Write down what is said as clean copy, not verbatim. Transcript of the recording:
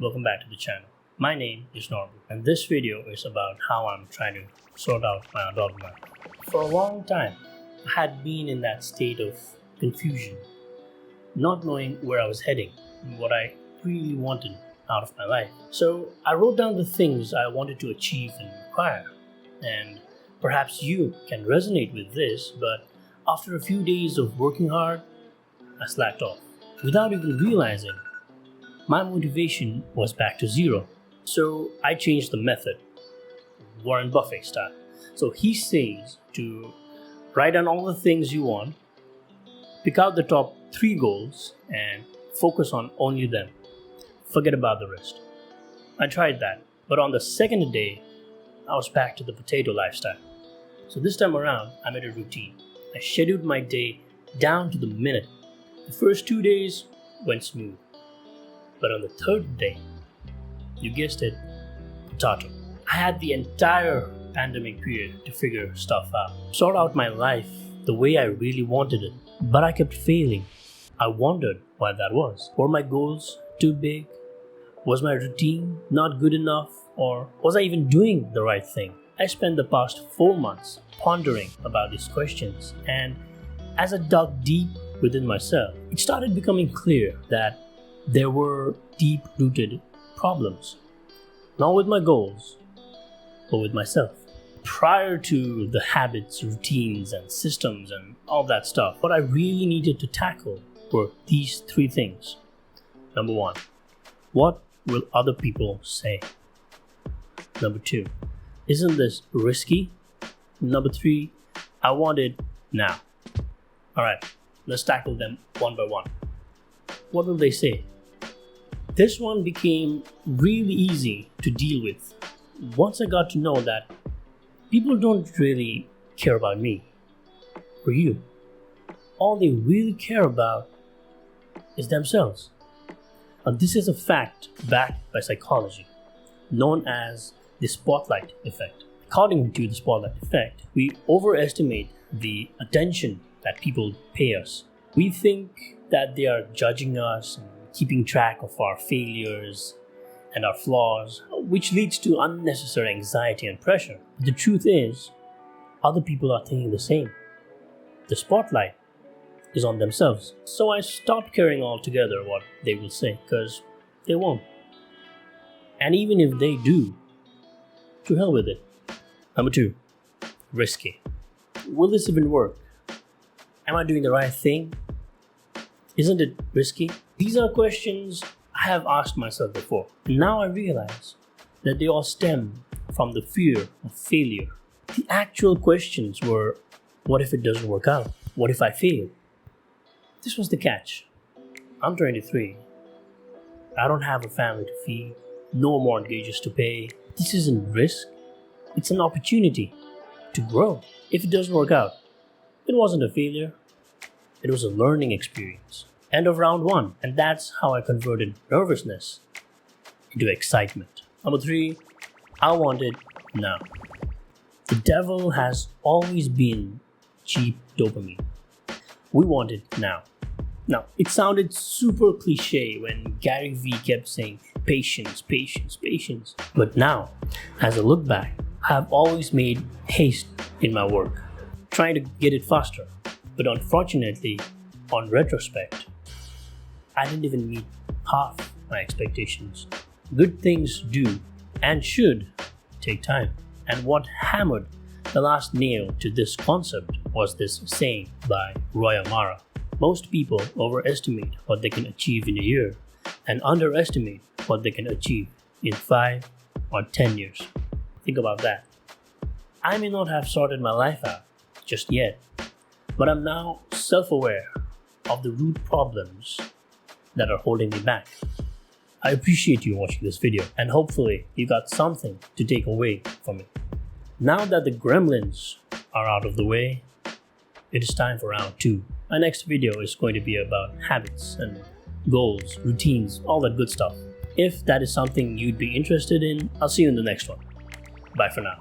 welcome back to the channel. My name is Norbert, and this video is about how I'm trying to sort out my adult life. For a long time, I had been in that state of confusion, not knowing where I was heading and what I really wanted out of my life. So I wrote down the things I wanted to achieve and acquire, and perhaps you can resonate with this, but after a few days of working hard, I slacked off. Without even realizing, my motivation was back to zero. So I changed the method, Warren Buffett style. So he says to write down all the things you want, pick out the top 3 goals, and focus on only them. Forget about the rest. I tried that, but on the second day, I was back to the potato lifestyle. So this time around, I made a routine. I scheduled my day down to the minute. The first 2 days went smooth. But on the third day, you guessed it, potato. I had the entire pandemic period to figure stuff out, sort out my life the way I really wanted it. But I kept failing. I wondered why that was. Were my goals too big? Was my routine not good enough? Or was I even doing the right thing? I spent the past 4 months pondering about these questions, and as I dug deep within myself, it started becoming clear that there were deep-rooted problems, not with my goals, but with myself. Prior to the habits, routines, and systems and all that stuff, what I really needed to tackle were these 3 things. Number 1, what will other people say? Number 2, isn't this risky? Number 3, I want it now. Alright, let's tackle them one by one. What will they say? This one became really easy to deal with once I got to know that people don't really care about me or you. All they really care about is themselves. Now, this is a fact backed by psychology, known as the spotlight effect. According to the spotlight effect, we overestimate the attention that people pay us. We think that they are judging us and keeping track of our failures and our flaws, which leads to unnecessary anxiety and pressure. The truth is, other people are thinking the same. The spotlight is on themselves. So I stopped caring altogether what they will say, because they won't. And even if they do, to hell with it. Number 2, risky. Will this even work? Am I doing the right thing? Isn't it risky? These are questions I have asked myself before. And now I realize that they all stem from the fear of failure. The actual questions were, what if it doesn't work out? What if I fail? This was the catch. I'm 23. I don't have a family to feed, no mortgages to pay. This isn't risk. It's an opportunity to grow. If it doesn't work out, it wasn't a failure. It was a learning experience. End of round 1. And that's how I converted nervousness into excitement. Number 3, I want it now. The devil has always been cheap dopamine. We want it now. Now, it sounded super cliche when Gary Vee kept saying patience, patience, patience. But now, as I look back, I have always made haste in my work, trying to get it faster. But unfortunately, on retrospect, I didn't even meet half my expectations. Good things do and should take time. And what hammered the last nail to this concept was this saying by Roy Amara. Most people overestimate what they can achieve in a year and underestimate what they can achieve in 5 or 10 years. Think about that. I may not have sorted my life out just yet, but I'm now self-aware of the root problems that are holding me back. I appreciate you watching this video, and hopefully you got something to take away from it. Now that the gremlins are out of the way, it is time for round 2. My next video is going to be about habits and goals, routines, all that good stuff. If that is something you'd be interested in, I'll see you in the next one. Bye for now.